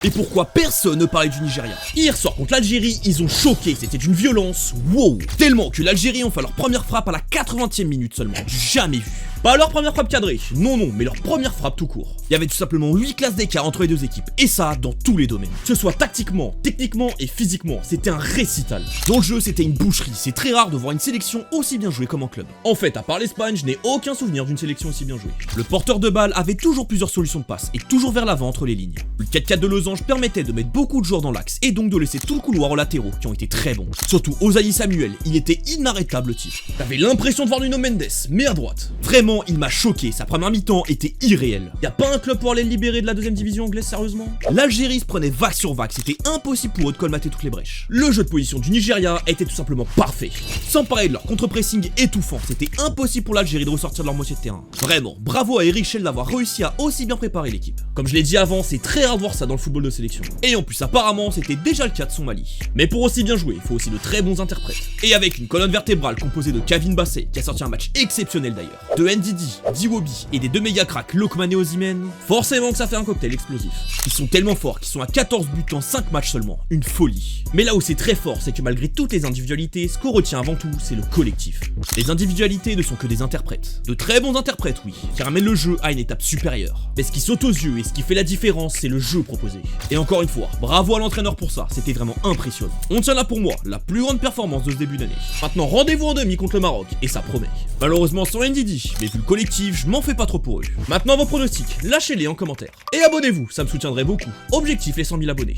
Et pourquoi personne ne parlait du Nigeria? Hier soir contre l'Algérie, ils ont choqué, c'était d'une violence, wow. Tellement que l'Algérie ont fait leur première frappe à la 80e minute seulement, jamais vu. Pas leur première frappe cadrée, non, mais leur première frappe tout court. Il y avait tout simplement 8 classes d'écart entre les deux équipes, et ça dans tous les domaines. Que ce soit tactiquement, techniquement et physiquement, c'était un récital. Dans le jeu, c'était une boucherie, c'est très rare de voir une sélection aussi bien jouée comme en club. En fait, à part l'Espagne, je n'ai aucun souvenir d'une sélection aussi bien jouée. Le porteur de balle avait toujours plusieurs solutions de passe, et toujours vers l'avant entre les lignes. Le 4-4 de Losange permettait de mettre beaucoup de joueurs dans l'axe, et donc de laisser tout le couloir aux latéraux, qui ont été très bons. Surtout Osayi Samuel, il était inarrêtable type. T'avais l'impression de voir Nuno Mendes, mais à droite. Vraiment, il m'a choqué, sa première mi-temps était irréelle. Y a pas un club pour aller le libérer de la deuxième division anglaise sérieusement? L'Algérie se prenait vague sur vague, c'était impossible pour eux de colmater toutes les brèches. Le jeu de position du Nigeria était tout simplement parfait. Sans parler de leur contre-pressing étouffant, c'était impossible pour l'Algérie de ressortir de leur moitié de terrain. Vraiment, bravo à Eric Schell d'avoir réussi à aussi bien préparer l'équipe. Comme je l'ai dit avant, c'est très rare de voir ça dans le football de sélection. Et en plus apparemment c'était déjà le cas de son Mali. Mais pour aussi bien jouer, il faut aussi de très bons interprètes. Et avec une colonne vertébrale composée de Kevin Bassey, qui a sorti un match exceptionnel d'ailleurs, de Ndidi, Diwobi et des deux méga cracks Lokman et Osimhen, forcément que ça fait un cocktail explosif. Ils sont tellement forts qu'ils sont à 14 buts en 5 matchs seulement, une folie. Mais là où c'est très fort, c'est que malgré toutes les individualités, ce qu'on retient avant tout, c'est le collectif. Les individualités ne sont que des interprètes. De très bons interprètes, oui, qui ramènent le jeu à une étape supérieure. Mais ce qui saute aux yeux et ce qui fait la différence, c'est le jeu proposé. Et encore une fois, bravo à l'entraîneur pour ça, c'était vraiment impressionnant. On tient là pour moi, la plus grande performance de ce début d'année. Maintenant, rendez-vous en demi contre le Maroc, et ça promet. Malheureusement sans Ndidi, mais vu le collectif, je m'en fais pas trop pour eux. Maintenant vos pronostics, lâchez-les en commentaire. Et abonnez-vous, ça me soutiendrait beaucoup. Objectif les 100 000 abonnés.